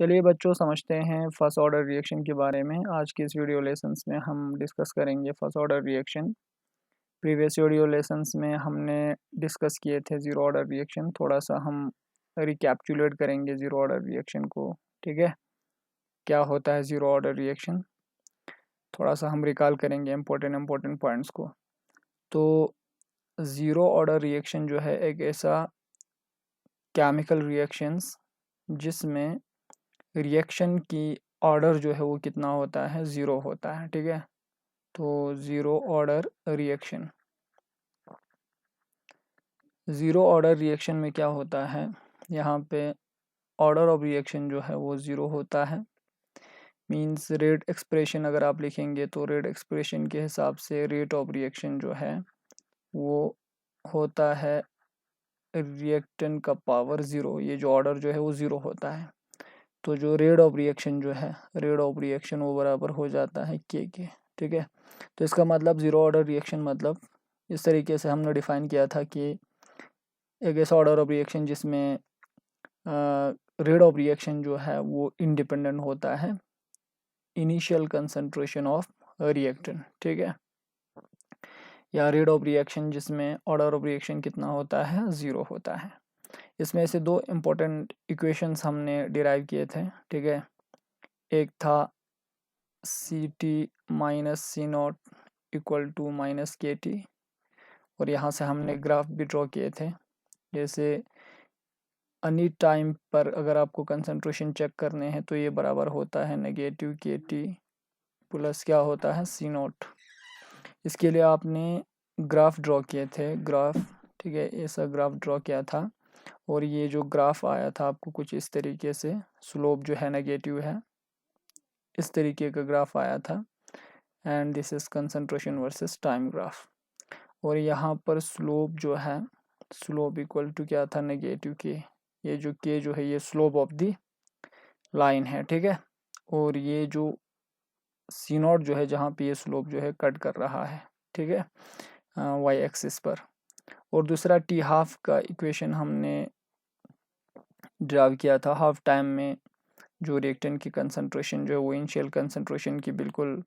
चलिए बच्चों, समझते हैं फर्स्ट ऑर्डर रिएक्शन के बारे में। आज के इस वीडियो लेसन्स में हम डिस्कस करेंगे first order reaction. Previous video lessons में हमने डिस्कस किए थे ज़ीरो ऑर्डर रिएक्शन। थोड़ा सा हम रिकैप्चुलेट करेंगे ज़ीरो ऑर्डर रिएक्शन को। ठीक है, क्या होता है ज़ीरो ऑर्डर रिएक्शन, थोड़ा सा हम रिकॉल करेंगे इम्पोर्टेंट पॉइंट्स को। तो ज़ीरो ऑर्डर रिएक्शन जो है एक ऐसा केमिकल रिएक्शंस जिसमें रिएक्शन की ऑर्डर जो है वो कितना होता है, ज़ीरो होता है। ठीक है, तो zero order reaction, zero order reaction में क्या होता है, यहाँ पे ऑर्डर ऑफ रिएक्शन जो है वो ज़ीरो होता है। मींस रेट एक्सप्रेशन अगर आप लिखेंगे तो रेट एक्सप्रेशन के हिसाब से रेट ऑफ रिएक्शन जो है वो होता है रिएक्टेंट का पावर ज़ीरो। ये जो ऑर्डर जो है वो ज़ीरो होता है। तो जो रेट ऑफ रिएक्शन जो है, रेट ऑफ रिएक्शन वो बराबर हो जाता है के। ठीक है, तो इसका मतलब ज़ीरो ऑर्डर रिएक्शन मतलब इस तरीके से हमने डिफ़ाइन किया था कि एक ऐसा ऑर्डर ऑफ रिएक्शन जिसमें रेट ऑफ रिएक्शन जो है वो इंडिपेंडेंट होता है इनिशियल कंसंट्रेशन ऑफ रिएक्टेंट। ठीक है, या रेट ऑफ रिएक्शन जिसमें ऑर्डर ऑफ रिएक्शन कितना होता है, ज़ीरो होता है। इसमें से दो इम्पोर्टेंट इक्वेशंस हमने डिराइव किए थे। ठीक है, एक था c t minus c naught equal to minus k t, और यहाँ से हमने ग्राफ भी ड्रॉ किए थे। जैसे एनी टाइम पर अगर आपको कंसंट्रेशन चेक करने हैं तो ये बराबर होता है नेगेटिव के टी प्लस क्या होता है, सी नॉट। इसके लिए आपने ग्राफ ड्रॉ किए थे, ग्राफ। ठीक है, ऐसा ग्राफ ड्रॉ किया था और ये जो ग्राफ आया था आपको कुछ इस तरीके से, स्लोप जो है नेगेटिव है, इस तरीके का ग्राफ आया था। And this is concentration versus time graph. और यहाँ पर स्लोप जो है, स्लोप इक्वल टू क्या था, नेगेटिव के। ये जो के जो है ये स्लोप ऑफ द लाइन है। ठीक है, और ये जो सी नॉट जो है जहाँ पे ये स्लोप जो है कट कर रहा है। ठीक है, वाई एक्सिस पर। और दूसरा टी हाफ का इक्वेशन हमने ड्राइव किया था। हाफ टाइम में जो रिएक्टेंट की कंसंट्रेशन जो है वो इनिशियल कंसंट्रेशन की बिल्कुल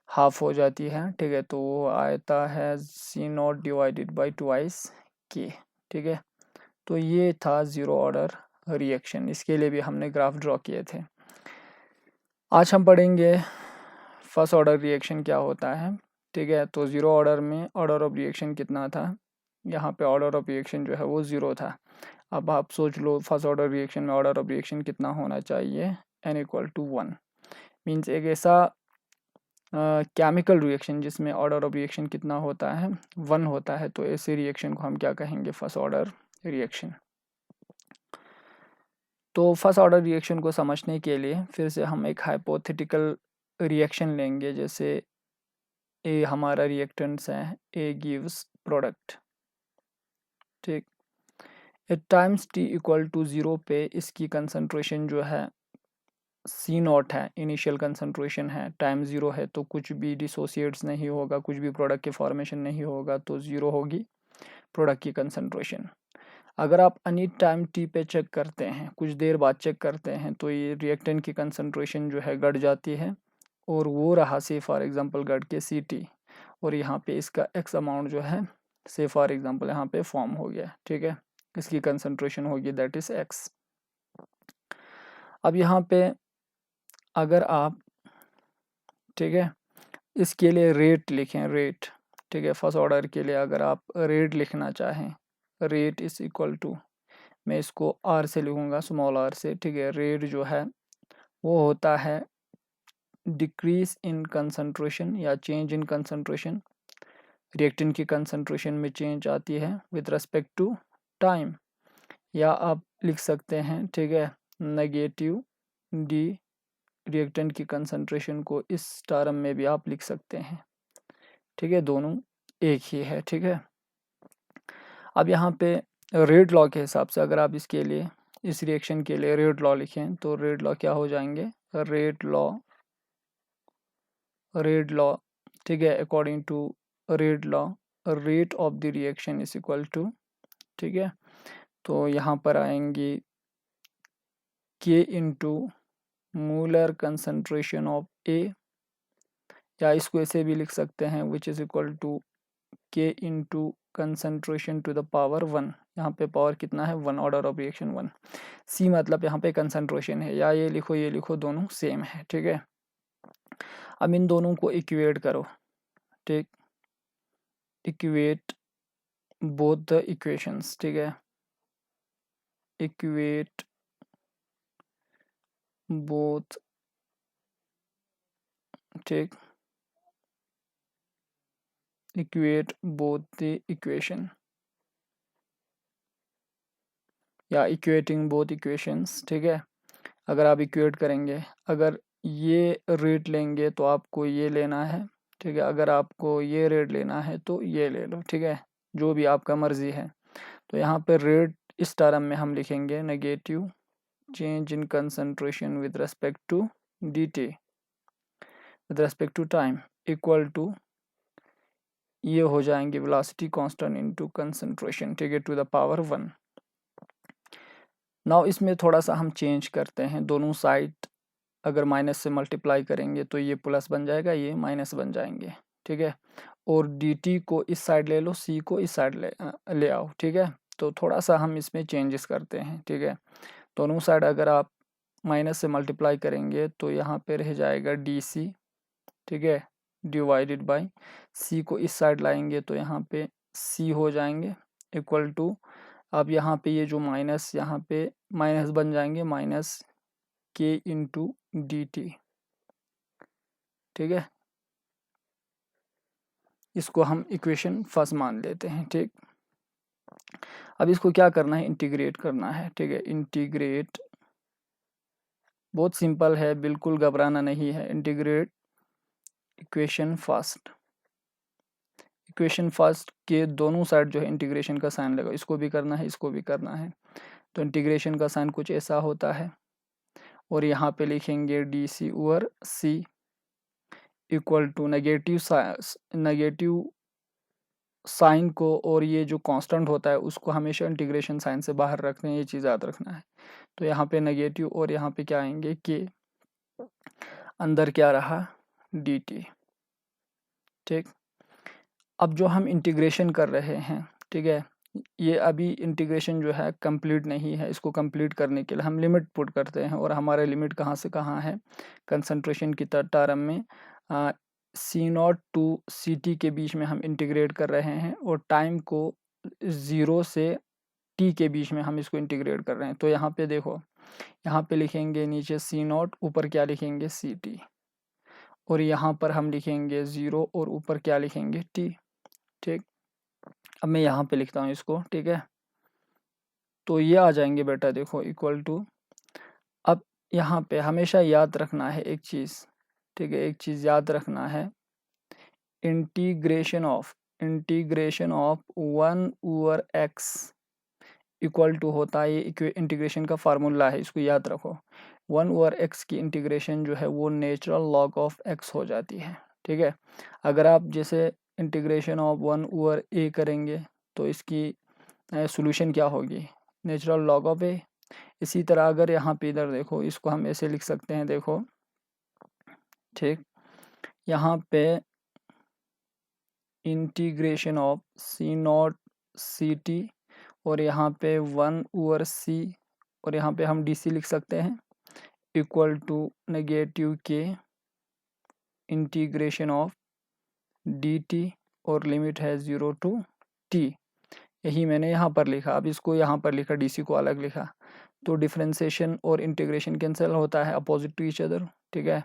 हाफ हो जाती है। ठीक है, तो वो आता है c not divided by twice के। ठीक है, तो ये था ज़ीरो ऑर्डर रिएक्शन। इसके लिए भी हमने ग्राफ ड्रॉ किए थे। आज हम पढ़ेंगे फर्स्ट ऑर्डर रिएक्शन क्या होता है। ठीक है, तो ज़ीरो ऑर्डर में ऑर्डर ऑफ रिएक्शन कितना था, यहाँ पे ऑर्डर ऑफ रिएक्शन जो है वो ज़ीरो था। अब आप सोच लो फर्स्ट ऑर्डर रिएक्शन में ऑर्डर ऑफ रिएक्शन कितना होना चाहिए, n इक्वल टू 1। मीन्स एक ऐसा केमिकल रिएक्शन जिसमें ऑर्डर ऑफ रिएक्शन कितना होता है, 1 होता है। तो ऐसे रिएक्शन को हम क्या कहेंगे, फर्स्ट ऑर्डर रिएक्शन। तो फर्स्ट ऑर्डर रिएक्शन को समझने के लिए फिर से हम एक हाइपोथेटिकल रिएक्शन लेंगे। जैसे ए हमारा रिएक्टेंट्स है, ए गिव्स प्रोडक्ट। ठीक, at times t equal to 0 पे इसकी कंसंट्रेशन जो है सी नॉट है, इनिशियल कंसंट्रेशन है, टाइम 0 है, तो कुछ भी डिसोसिएट्स नहीं होगा, कुछ भी प्रोडक्ट के फॉर्मेशन नहीं होगा, तो 0 होगी प्रोडक्ट की कंसंट्रेशन। अगर आप एनी टाइम टी पे चेक करते हैं, कुछ देर बाद चेक करते हैं, तो ये रिएक्टेंट की कंसंट्रेशन जो है घट जाती है, और वो रहा से फॉर एग्जांपल घट के सी टी, और यहाँ पे इसका एक्स अमाउंट जो है से फॉर एग्जांपल यहाँ पे फॉर्म हो गया। ठीक है, इसकी कंसंट्रेशन होगी दैट इज एक्स। अब यहाँ पे अगर आप, ठीक है, इसके लिए रेट लिखें, रेट। ठीक है, फर्स्ट ऑर्डर के लिए अगर आप रेट लिखना चाहें, रेट इज इक्वल टू, मैं इसको आर से लिखूँगा, स्मॉल आर से। ठीक है, रेट जो है वो होता है डिक्रीज इन कंसंट्रेशन या चेंज इन कंसंट्रेशन। रिएक्टेंट की कंसंट्रेशन में चेंज आती है विद रिस्पेक्ट टू टाइम, या आप लिख सकते हैं, ठीक है, नेगेटिव डी रिएक्टेंट की कंसंट्रेशन को इस टर्म में भी आप लिख सकते हैं। ठीक है, दोनों एक ही है। ठीक है, अब यहाँ पे रेट लॉ के हिसाब से अगर आप इसके लिए, इस रिएक्शन के लिए रेट लॉ लिखें तो रेट लॉ क्या हो जाएंगे, रेट लॉ, रेट लॉ। ठीक है, according to rate law rate of the reaction is equal to, ठीक है, तो यहाँ पर आएंगी k into molar concentration of A, या इसको ऐसे भी लिख सकते हैं which is equal to k into concentration to the power 1। यहाँ पे पावर कितना है 1, ऑर्डर ऑफ रिएक्शन 1। सी मतलब यहाँ पे कंसंट्रेशन है, या ये लिखो दोनों सेम है, ठीक है। अब इन दोनों को इक्वेट करो, ठीक, इक्वेट बोथ द इक्वेशंस, ठीक है, इक्वेट बोथ, ठीक, इक्वेट बोथ द इक्वेशन या इक्वेटिंग बोथ इक्वेशंस, ठीक है। अगर आप इक्वेट करेंगे, अगर ये रेट लेंगे तो आपको ये लेना है, ठीक है, अगर आपको ये रेट लेना है तो ये ले लो, ठीक है, जो भी आपका मर्जी है। तो यहाँ पे रेट इस टर्म में हम लिखेंगे negative change in concentration with respect to dt with respect to time equal to, ये हो जाएंगे वेलोसिटी कांस्टेंट इनटू कंसंट्रेशन, ठीक है, टू द पावर 1। नाउ इसमें थोड़ा सा हम चेंज करते हैं, दोनों साइड अगर माइनस से मल्टीप्लाई करेंगे तो ये प्लस बन जाएगा, ये माइनस बन जाएंगे, ठीक है। और dt को इस साइड ले लो, c को इस साइड ले आओ, ठीक है। तो थोड़ा सा हम इसमें चेंजेस करते हैं, ठीक है। दोनों साइड अगर आप माइनस से मल्टीप्लाई करेंगे तो यहाँ पे रह जाएगा dc, ठीक है, डिवाइडेड बाय c को इस साइड लाएंगे तो यहाँ पे c हो जाएंगे इक्वल टू, अब यहाँ पे ये जो माइनस यहाँ पे माइनस बन जाएंगे minus k into D T, ठीक है। इसको हम इक्वेशन फर्स्ट मान लेते हैं, ठीक। अब इसको क्या करना है, इंटीग्रेट करना है, ठीक है। इंटीग्रेट बहुत सिंपल है, बिल्कुल घबराना नहीं है। Integrate equation first, equation first के दोनों साइड जो है इंटीग्रेशन का साइन लगा, इसको भी करना है, इसको भी करना है। तो इंटीग्रेशन का साइन कुछ ऐसा होता है, और यहाँ पे लिखेंगे d c over c equal to negative sign को, और ये जो कांस्टेंट होता है उसको हमेशा इंटीग्रेशन साइन से बाहर रखना है, ये चीज़ याद रखना है। तो यहाँ पे नेगेटिव और यहाँ पे क्या आएंगे के, अंदर क्या रहा डी टी, ठीक। अब जो हम इंटीग्रेशन कर रहे हैं, ठीक है, ये अभी इंटीग्रेशन जो है कंप्लीट नहीं है, इसको कंप्लीट करने के लिए हम लिमिट पुट करते हैं, और हमारे लिमिट कहाँ से कहाँ है, कंसंट्रेशन की टर्म में सी नॉट टू सी टी के बीच में हम इंटीग्रेट कर रहे हैं, और टाइम को 0 से टी के बीच में हम इसको इंटीग्रेट कर रहे हैं। तो यहाँ पे देखो, यहाँ पे लिखेंगे नीचे सी नॉट, ऊपर क्या लिखेंगे सी टी, और यहाँ पर हम लिखेंगे 0 और ऊपर क्या लिखेंगे टी, ठीक। अब मैं यहाँ पे लिखता हूँ इसको, ठीक है। तो ये आ जाएंगे बेटा, देखो इक्वल टू, अब यहाँ पे हमेशा याद रखना है एक चीज़, ठीक है, एक चीज़ याद रखना है, integration of 1 over x equal to होता है, ये इंटीग्रेशन का फार्मूला है, इसको याद रखो। 1 ओवर x की इंटीग्रेशन जो है वो नेचुरल लॉग ऑफ x हो जाती है, ठीक है। अगर आप जैसे इंटीग्रेशन ऑफ 1 ओवर a करेंगे तो इसकी सॉल्यूशन क्या होगी, नेचुरल लॉग ऑफ a। इसी तरह अगर यहाँ पे इधर देखो, इसको हम ऐसे लिख सकते हैं, देखो, ठीक, यहाँ पे integration of C naught c t, और यहाँ पे 1 ओवर c, और यहाँ पे हम dc लिख सकते हैं इक्वल टू नेगेटिव के इंटीग्रेशन ऑफ dt, और लिमिट है 0 टू t। यही मैंने यहाँ पर लिखा, अब इसको यहाँ पर लिखा, dc को अलग लिखा, तो डिफरेंशिएशन और इंटीग्रेशन कैंसिल होता है अपोजिट टू ईच अदर, ठीक है।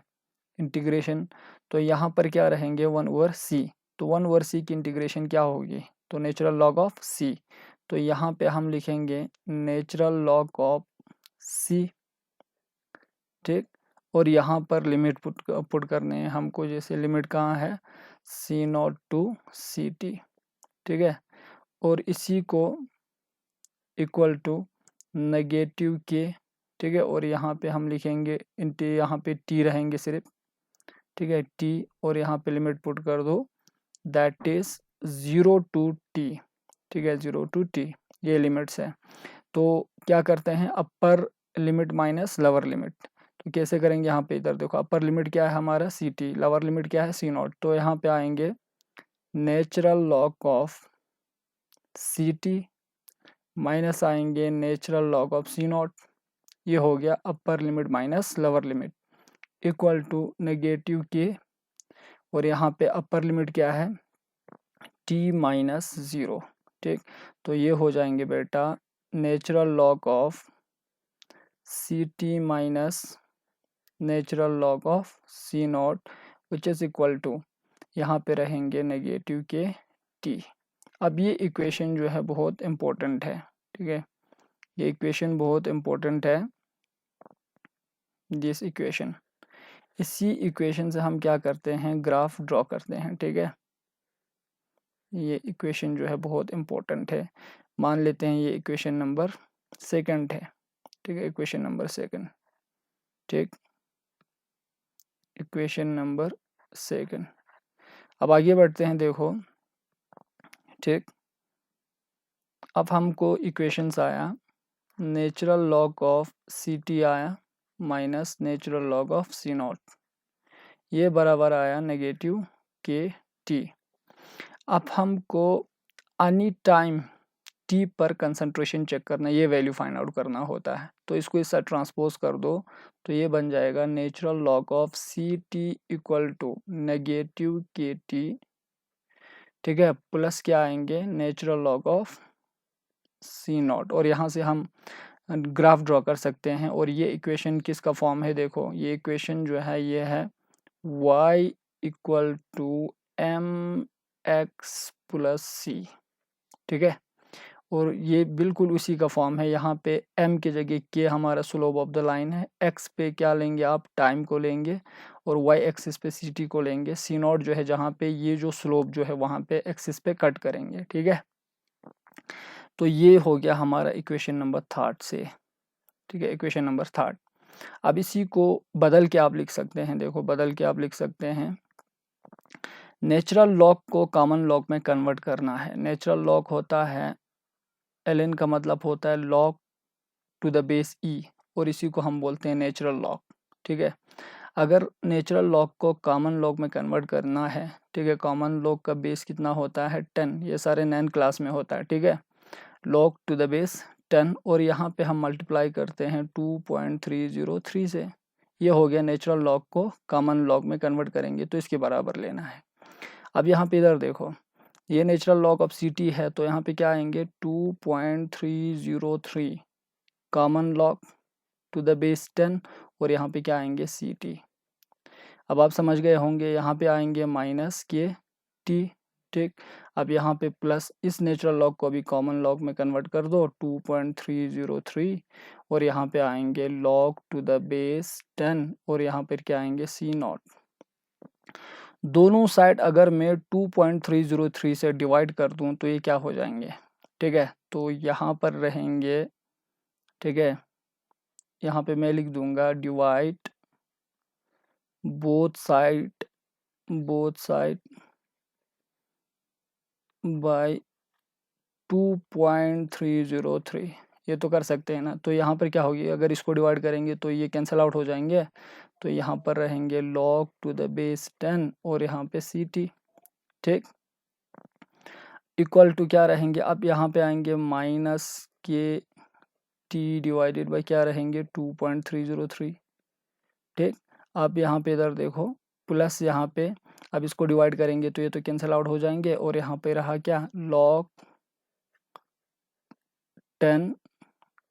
इंटीग्रेशन, तो यहाँ पर क्या रहेंगे 1 ओवर c, तो 1 ओवर c की इंटीग्रेशन क्या होगी, तो नेचुरल लॉग ऑफ c। तो यहाँ पे हम लिखेंगे नेचुरल लॉग ऑफ c, ठीक। और यहाँ पर लिमिट पुट करने हैं हमको, जैसे लिमिट कहाँ है c not to C T, ठीक है। और इसी को इक्वल टू नेगेटिव के, ठीक है, और यहाँ पे हम लिखेंगे यहाँ पे टी रहेंगे सिर्फ, ठीक है, टी, और यहाँ पे लिमिट पुट कर दो, दैट इज 0 टू टी, ठीक है, 0 टू टी, ये लिमिट्स है। तो क्या करते हैं, अपर लिमिट माइनस लोअर लिमिट, तो कैसे करेंगे, यहाँ पे इधर देखो अपर लिमिट क्या है हमारा सी टी, लोअर लिमिट क्या है सी नॉट, तो यहाँ पे आएंगे natural log of C t minus आएंगे natural log of C naught, ये हो गया upper limit minus lower limit equal to negative k, और यहाँ पे अपर लिमिट क्या है टी माइनस ज़ीरो। ठीक, तो ये हो जाएंगे बेटा natural log of C t minus natural log of C naught which is equal to, यहाँ पे रहेंगे नेगेटिव के टी। अब ये इक्वेशन जो है बहुत इम्पोर्टेंट है, ठीक है, ये इक्वेशन बहुत इम्पोर्टेंट है, दिस इक्वेशन। इसी इक्वेशन से हम क्या करते हैं ग्राफ ड्रॉ करते हैं, ठीक है। ये इक्वेशन जो है बहुत इम्पोर्टेंट है, मान लेते हैं ये इक्वेशन नंबर सेकंड है, ठीक है, इक्वेशन नंबर सेकंड, ठीक, इक्वेशन नंबर सेकंड। अब आगे बढ़ते हैं, देखो, ठीक, अब हमको इक्वेशंस आया natural log of C t आया minus natural log of C naught, ये बराबर आया नेगेटिव के टी। अब हमको एनी टाइम टी पर कंसंट्रेशन चेक करना, ये वैल्यू फाइंड आउट करना होता है, तो इसको इस साथ ट्रांसपोज कर दो, तो ये बन जाएगा natural log of C t equal to negative k t, ठीक है, प्लस क्या आएंगे natural log of C naught, और यहाँ से हम ग्राफ ड्रॉ कर सकते हैं। और ये इक्वेशन किसका फॉर्म है, देखो ये इक्वेशन जो है ये है y equal to m x plus c, ठीक है, और ये बिल्कुल उसी का फॉर्म है। यहाँ पे m की जगह k हमारा स्लोप ऑफ द लाइन है, x पे क्या लेंगे आप टाइम को लेंगे, और y एक्सिस पे सी टी को लेंगे, सी नॉट जो है जहाँ पे ये जो स्लोप जो है वहाँ पे एक्सिस पे कट करेंगे, ठीक है। तो ये हो गया हमारा इक्वेशन नंबर थर्ड से, ठीक है, इक्वेशन नंबर थर्ड। अब इसी को बदल के आप लिख सकते हैं, देखो बदल के आप लिख सकते हैं नेचुरल लॉग को कॉमन लॉग में कन्वर्ट करना है। नेचुरल लॉग होता है ln का मतलब होता है log to the base e, और इसी को हम बोलते हैं नेचुरल लॉग, ठीक है। अगर नेचुरल लॉग को कॉमन लॉग में कन्वर्ट करना है, ठीक है, कॉमन लॉग का बेस कितना होता है 10, ये सारे 9 क्लास में होता है, ठीक है, लॉग टू द बेस 10, और यहाँ पे हम मल्टीप्लाई करते हैं 2.303 से, ये हो गया नेचुरल लॉग को कॉमन लॉग में कन्वर्ट करेंगे तो इसके बराबर लेना है। अब यहाँ पे इधर देखो ये natural log of C t है, तो यहाँ पे क्या आएंगे 2.303 common log to the base 10, और यहाँ पे क्या आएंगे सी टी। अब आप समझ गए होंगे, यहाँ पे आएंगे माइनस के टी, ठीक। अब यहाँ पे प्लस इस नेचुरल लॉग को भी कॉमन लॉग में कन्वर्ट कर दो 2.303, और यहाँ पे आएंगे लॉग टू द बेस 10, और यहाँ पर क्या आएंगे सी नॉट। दोनों साइड अगर मैं 2.303 से डिवाइड कर दूं तो ये क्या हो जाएंगे, ठीक है, तो यहाँ पर रहेंगे, ठीक है, यहाँ पे मैं लिख दूंगा डिवाइड बोथ साइड बाय 2.303, ये तो कर सकते हैं ना। तो यहाँ पर क्या होगी, अगर इसको डिवाइड करेंगे तो ये कैंसिल आउट हो जाएंगे, तो यहाँ पर रहेंगे log टू द बेस 10 और यहाँ पे सी टी, ठीक, इक्वल टू क्या रहेंगे, अब यहाँ पे आएंगे minus k T divided by क्या रहेंगे 2.303, ठीक। अब यहाँ पे इधर देखो प्लस यहाँ पे, अब इसको डिवाइड करेंगे तो ये तो कैंसिल आउट हो जाएंगे, और यहाँ पे रहा क्या log 10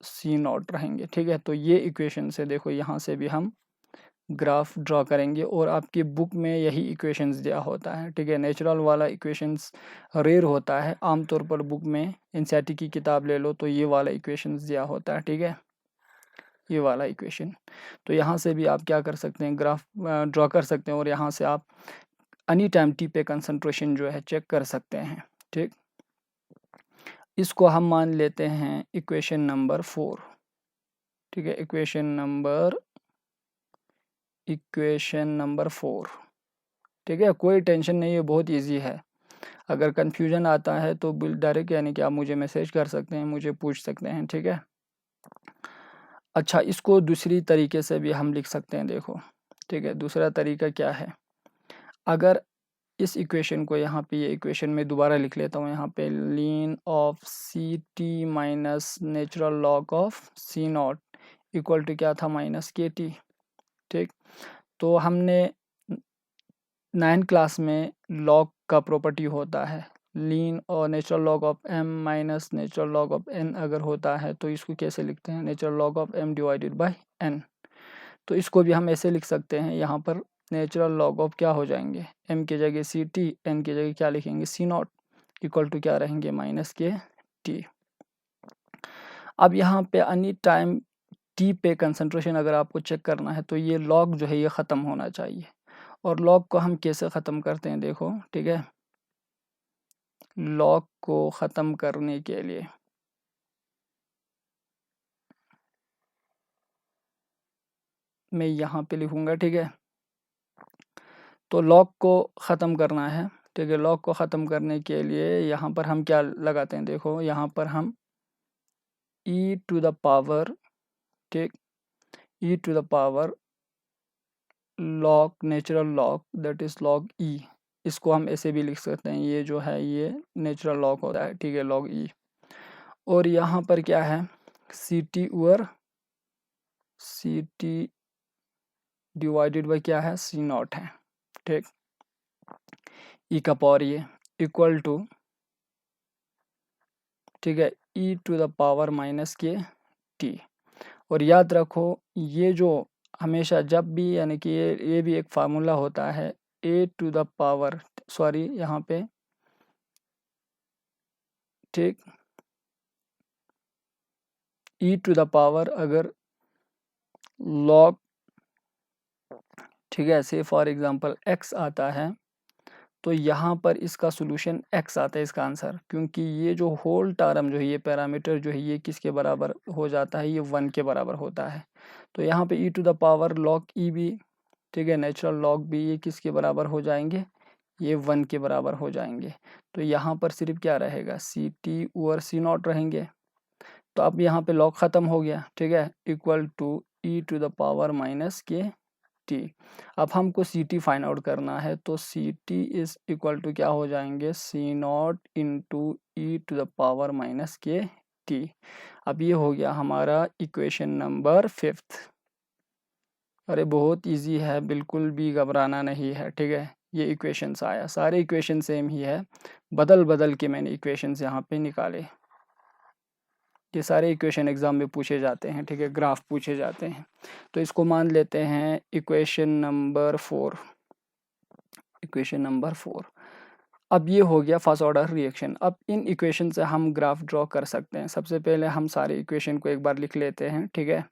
सी नॉट रहेंगे, ठीक है। तो ये इक्वेशन से देखो यहाँ से भी हम ग्राफ ड्रॉ करेंगे, और आपकी बुक में यही इक्वेशंस दिया होता है, ठीक है। नेचुरल वाला इक्वेशंस रेयर होता है, आमतौर पर बुक में एनसीईआरटी की किताब ले लो तो ये वाला इक्वेशंस दिया होता है, ठीक है, ये वाला इक्वेशन। तो यहाँ से भी आप क्या कर सकते हैं ग्राफ ड्रॉ कर सकते हैं, और यहाँ से आप एनी टाइम टी पे कंसंट्रेशन जो है चेक कर सकते हैं, ठीक। इसको हम मान लेते हैं इक्वेशन नंबर 4, ठीक है, इक्वेशन नंबर 4, ठीक है। कोई टेंशन नहीं है, बहुत इजी है। अगर कन्फ्यूजन आता है तो डायरेक्ट यानी कि आप मुझे मैसेज कर सकते हैं, मुझे पूछ सकते हैं, ठीक है। अच्छा, इसको दूसरी तरीके से भी हम लिख सकते हैं, देखो, ठीक है। दूसरा तरीका क्या है, अगर इस इक्वेशन को यहाँ पे, ये इक्वेशन में दोबारा लिख लेता हूँ, यहाँ पे ln of C t minus natural log of C naught equal to क्या था, माइनस के टी, ठीक। तो हमने 9 क्लास में लॉग का प्रॉपर्टी होता है, लीन और natural log of m minus natural log of n अगर होता है तो इसको कैसे लिखते हैं, natural log of m divided by n। तो इसको भी हम ऐसे लिख सकते हैं, यहाँ पर नेचुरल लॉग ऑफ क्या हो जाएंगे, m की जगह सी टी, n की जगह क्या लिखेंगे, सी नॉट इक्वल टू क्या रहेंगे, माइनस के टी। अब यहाँ पे एनी टाइम टी पे कंसंट्रेशन अगर आपको चेक करना है तो ये लॉग जो है ये ख़त्म होना चाहिए। और लॉग को हम कैसे ख़त्म करते हैं, देखो, ठीक है। लॉग को ख़त्म करने के लिए मैं यहाँ पे लिखूँगा, ठीक है। तो लॉग को ख़त्म करना है, ठीक है। लॉग को ख़त्म करने के लिए यहाँ पर हम क्या लगाते हैं, देखो, यहाँ पर हम e टू द पावर, ठीक, e to the power log natural log that is log e, इसको हम ऐसे भी लिख सकते हैं, ये जो है ये नेचुरल लॉग होता है, ठीक है, लॉग e। और यहाँ पर क्या है, c t over c t divided by क्या है, सी नॉट है, ठीक। ई का पावर ये इक्वल टू, ठीक है, ई to the power minus k t. और याद रखो ये जो हमेशा जब भी, यानी कि ये भी एक फार्मूला होता है, ए टू द पावर, सॉरी यहाँ पे, ठीक, ई टू द पावर अगर लॉग, ठीक है, से फॉर एग्जांपल x आता है तो यहाँ पर इसका सॉल्यूशन x आता है, इसका आंसर, क्योंकि ये जो होल टर्म जो है, ये पैरामीटर जो है ये किसके बराबर हो जाता है, ये 1 के बराबर होता है। तो यहाँ पे e to the power log e भी, ठीक है, नेचुरल लॉग भी, ये किसके बराबर हो जाएंगे, ये 1 के बराबर हो जाएंगे। तो यहाँ पर सिर्फ क्या रहेगा, c t over c naught रहेंगे। तो अब यहाँ पे लॉग ख़त्म हो गया, ठीक है, equal to e to the power minus k t. अब हमको सी टी फाइंड आउट करना है, तो C t is equal to क्या हो जाएंगे, C naught into e to the power minus k t. अब ये हो गया हमारा इक्वेशन नंबर 5। अरे बहुत इजी है, बिल्कुल भी घबराना नहीं है, ठीक है। ये इक्वेशंस आया, सारे इक्वेशन सेम ही है, बदल बदल के मैंने इक्वेशंस यहाँ पे निकाले। ये सारे इक्वेशन एग्ज़ाम में पूछे जाते हैं, ठीक है, ग्राफ पूछे जाते हैं। तो इसको मान लेते हैं इक्वेशन नंबर 4, इक्वेशन नंबर 4। अब ये हो गया फर्स्ट ऑर्डर रिएक्शन। अब इन इक्वेशन से हम ग्राफ ड्रॉ कर सकते हैं। सबसे पहले हम सारे इक्वेशन को एक बार लिख लेते हैं, ठीक है।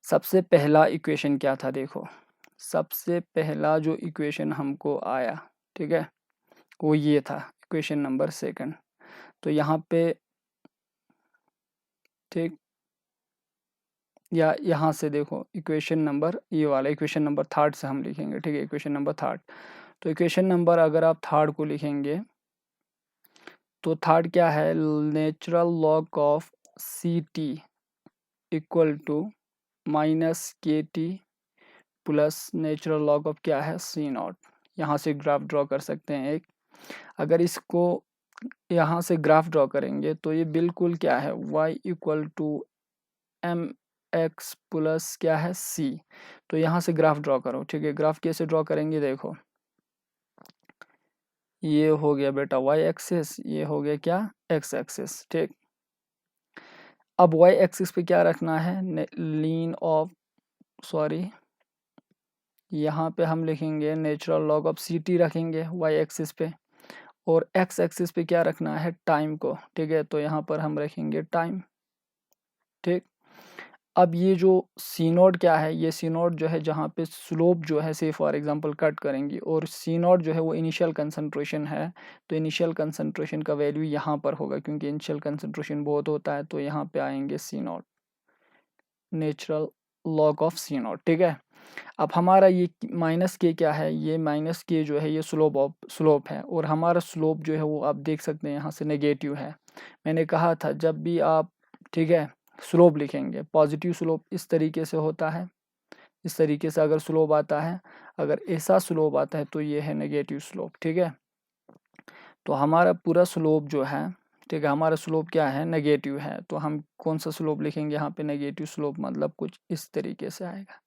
सबसे पहला इक्वेशन क्या था, देखो, सबसे पहला जो इक्वेशन हमको आया, ठीक है, वो ये था इक्वेशन नंबर 2। तो यहाँ पे, ठीक, या यहाँ से देखो इक्वेशन नंबर, ये वाला इक्वेशन नंबर 3 से हम लिखेंगे, ठीक है, इक्वेशन नंबर 3। तो इक्वेशन नंबर अगर आप 3 को लिखेंगे तो 3 क्या है, natural log of C t equal to minus k t plus natural log of क्या है, सी नॉट। यहाँ से ग्राफ ड्रॉ कर सकते हैं एक। अगर इसको यहाँ से ग्राफ ड्रॉ करेंगे तो ये बिल्कुल क्या है, y equal to m x plus क्या है, सी। तो यहाँ से ग्राफ ड्रॉ करो, ठीक है। ग्राफ कैसे ड्रॉ करेंगे, देखो, ये हो गया बेटा y एक्सिस, ये हो गया क्या, x एक्सिस, ठीक। अब y एक्सिस पे क्या रखना है, लीन ऑफ, सॉरी, यहाँ पे हम लिखेंगे natural log of C t रखेंगे y एक्सिस पे, और x एक्सिस पे क्या रखना है, टाइम को, ठीक है। तो यहाँ पर हम रखेंगे टाइम, ठीक। अब ये जो सी नोड क्या है, ये सी नोड जो है जहाँ पे स्लोप जो है, से फॉर एग्जांपल कट करेंगी, और सी नोड जो है वो इनिशियल कंसंट्रेशन है। तो इनिशियल कंसंट्रेशन का वैल्यू यहाँ पर होगा, क्योंकि इनिशियल कंसंट्रेशन बहुत होता है। तो यहाँ पे आएंगे C naught, natural log of C naught, ठीक है। अब हमारा ये माइनस के क्या है, ये माइनस के जो है ये स्लोप है, और हमारा स्लोप जो है वो आप देख सकते हैं यहाँ से नेगेटिव है। मैंने कहा था जब भी आप, ठीक है, स्लोप लिखेंगे। पॉजिटिव स्लोप इस तरीके से होता है, इस तरीके से अगर स्लोप आता है, अगर ऐसा स्लोप आता है तो ये है नेगेटिव स्लोप। ठीक है, तो हमारा पूरा स्लोप जो है, ठीक है, हमारा स्लोप क्या है, नेगेटिव है, तो हम कौन सा स्लोप लिखेंगे यहाँ पे, नेगेटिव स्लोप, मतलब कुछ इस तरीके से आएगा।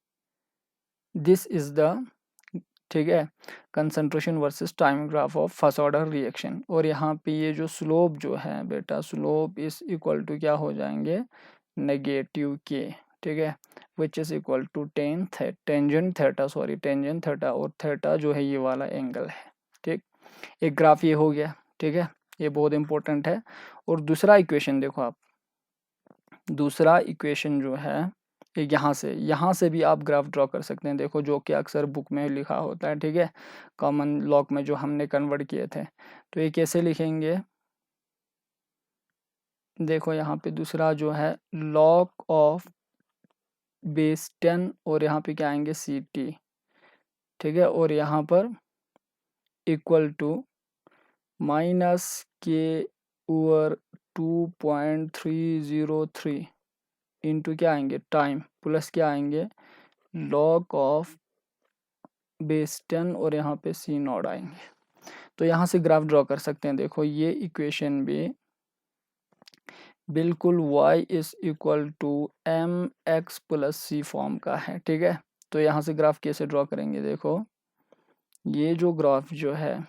दिस इज द, ठीक है, concentration versus time graph of first order reaction. और यहाँ पे ये जो स्लोप जो है बेटा, स्लोप इज इक्वल टू क्या हो जाएंगे, नेगेटिव के, ठीक है, which is equal to tangent theta, sorry tangent theta, और थीटा जो है ये वाला एंगल है। ठीक, एक ग्राफ ये हो गया। ठीक है, ये बहुत इंपॉर्टेंट है। और दूसरा इक्वेशन देखो आप, दूसरा इक्वेशन जो है यहाँ से भी आप ग्राफ ड्रॉ कर सकते हैं, देखो, जो कि अक्सर बुक में लिखा होता है। ठीक है, कॉमन लॉग में जो हमने कन्वर्ट किए थे, तो ये कैसे लिखेंगे, देखो यहाँ पे दूसरा जो है लॉग ऑफ बेस 10, और यहाँ पे क्या आएंगे सी टी। ठीक है, और यहाँ पर इक्वल टू माइनस के ओवर 2.303 इंटू क्या आएंगे टाइम, प्लस क्या आएंगे लॉग ऑफ बेस 10, और यहाँ पे सी नॉट आएंगे। तो यहाँ से ग्राफ ड्रॉ कर सकते हैं। देखो ये इक्वेशन भी बिल्कुल y is equal to m x plus c form का है। ठीक है, तो यहाँ से ग्राफ कैसे ड्रॉ करेंगे, देखो ये जो ग्राफ जो है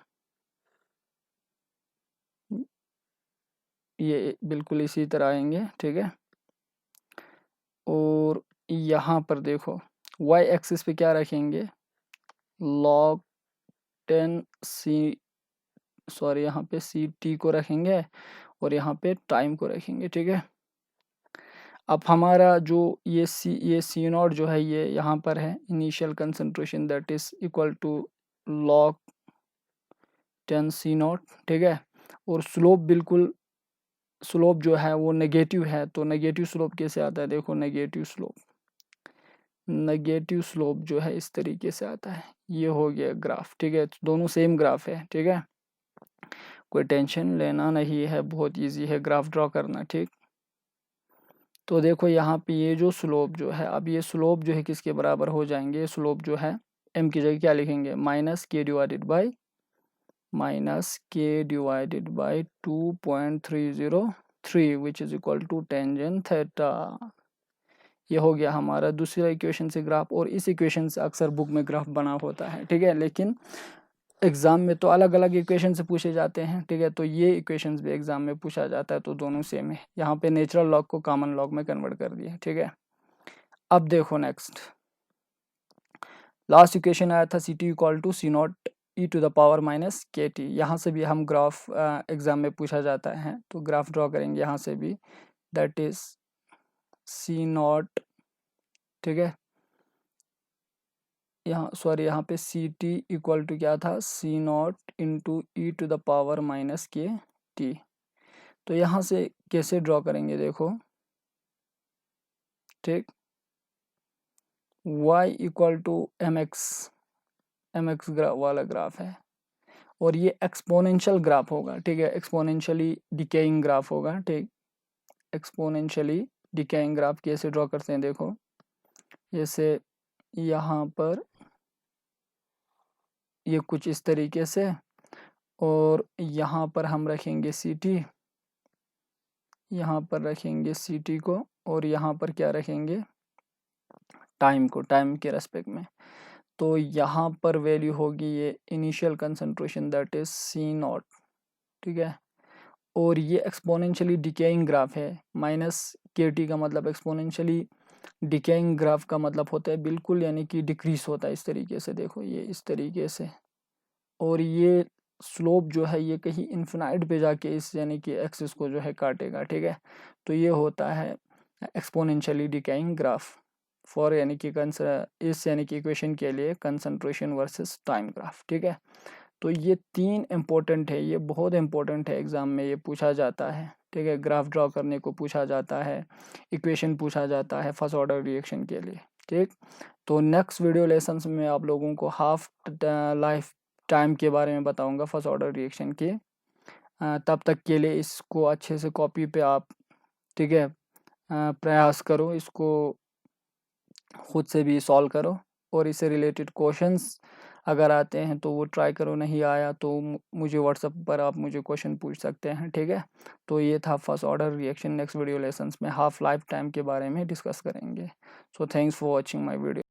ये बिल्कुल इसी तरह आएंगे। ठीक है, और यहाँ पर देखो y एक्सिस पे क्या रखेंगे, log 10 सी, सॉरी यहाँ पे सी टी को रखेंगे, और यहाँ पे टाइम को रखेंगे। ठीक है, अब हमारा जो ये सी नॉट जो है ये यहाँ पर है initial concentration, that is equal to log 10 c naught. ठीक है, और स्लोप बिल्कुल, स्लोप जो है वो नेगेटिव है, तो नेगेटिव स्लोप कैसे आता है, देखो नेगेटिव स्लोप जो है इस तरीके से आता है। ये हो गया ग्राफ। ठीक है, दोनों सेम ग्राफ है। ठीक है, कोई टेंशन लेना नहीं है, बहुत इजी है ग्राफ ड्रॉ करना। ठीक, तो देखो यहाँ पे ये जो स्लोप जो है, अब ये स्लोप जो है किसके बराबर हो जाएंगे, स्लोप जो है m की जगह क्या लिखेंगे, minus k divided by 2.303 which is equal to tangent theta. ये हो गया हमारा दूसरा इक्वेशन से ग्राफ, और इस इक्वेशन से अक्सर बुक में ग्राफ बना होता है। ठीक है, लेकिन एग्जाम में तो अलग अलग इक्वेशन से पूछे जाते हैं। ठीक है, तो ये इक्वेशंस भी एग्जाम में पूछा जाता है, तो दोनों सेम है। यहाँ पे नेचुरल लॉग को कॉमन लॉग में कन्वर्ट कर दिया। ठीक है, अब देखो नेक्स्ट, लास्ट इक्वेशन आया था c t equal to c naught e to the power minus k t. यहाँ से भी हम ग्राफ एग्जाम में पूछा जाता है, तो ग्राफ ड्रॉ करेंगे यहाँ से भी, दैट इज सी नॉट। ठीक है, यहाँ सॉरी यहाँ पे सी टी इक्वल टू क्या था, C naught into e to the power minus k t. तो यहाँ से कैसे ड्रॉ करेंगे, देखो, ठीक, y equal to m x वाला ग्राफ है, और ये एक्सपोनेंशियल ग्राफ होगा। ठीक है, एक्सपोनेंशियली डिकेइंग ग्राफ होगा। ठीक, एक्सपोनेंशियली डिकेइंग ग्राफ कैसे ड्रॉ करते हैं, देखो जैसे यहाँ पर ये कुछ इस तरीके से, और यहाँ पर हम रखेंगे सी टी, यहाँ पर रखेंगे सी टी को, और यहाँ पर क्या रखेंगे टाइम को, टाइम के रेस्पेक्ट में। तो यहाँ पर वैल्यू होगी ये initial concentration, that is c naught. ठीक है, और ये एक्सपोनेंशियली डिकेइंग ग्राफ है, माइनस के टी का मतलब एक्सपोनेंशियली डिकेइंग ग्राफ का मतलब होता है बिल्कुल, यानी कि डिक्रीज होता है इस तरीके से, देखो ये इस तरीके से, और ये स्लोप जो है ये कहीं इन्फिनाइट पे जाके इस यानी कि एक्सिस को जो है काटेगा। ठीक है, तो ये होता है एक्सपोनेंशियली डिकेइंग ग्राफ फॉर यानी कि इस यानी कि इक्वेशन के लिए कंसंट्रेशन वर्सेस टाइम ग्राफ। ठीक है, तो ये तीन इम्पोर्टेंट है, ये बहुत इम्पोर्टेंट है, एग्जाम में ये पूछा जाता है। ठीक है, ग्राफ ड्रॉ करने को पूछा जाता है, इक्वेशन पूछा जाता है फर्स्ट ऑर्डर रिएक्शन के लिए। ठीक, तो नेक्स्ट वीडियो लेसन्स में आप लोगों को हाफ लाइफ टाइम के बारे में बताऊंगा फर्स्ट ऑर्डर रिएक्शन के। तब तक के लिए इसको अच्छे से कॉपी पे आप, ठीक है, प्रयास करो, इसको खुद से भी सॉल्व करो, और इससे रिलेटेड क्वेश्चंस अगर आते हैं तो वो ट्राई करो, नहीं आया तो मुझे व्हाट्सएप पर आप मुझे क्वेश्चन पूछ सकते हैं, ठीक है। तो ये था first order reaction. Next video lessons में हाफ लाइफ टाइम के बारे में डिस्कस करेंगे। So thanks for watching my video.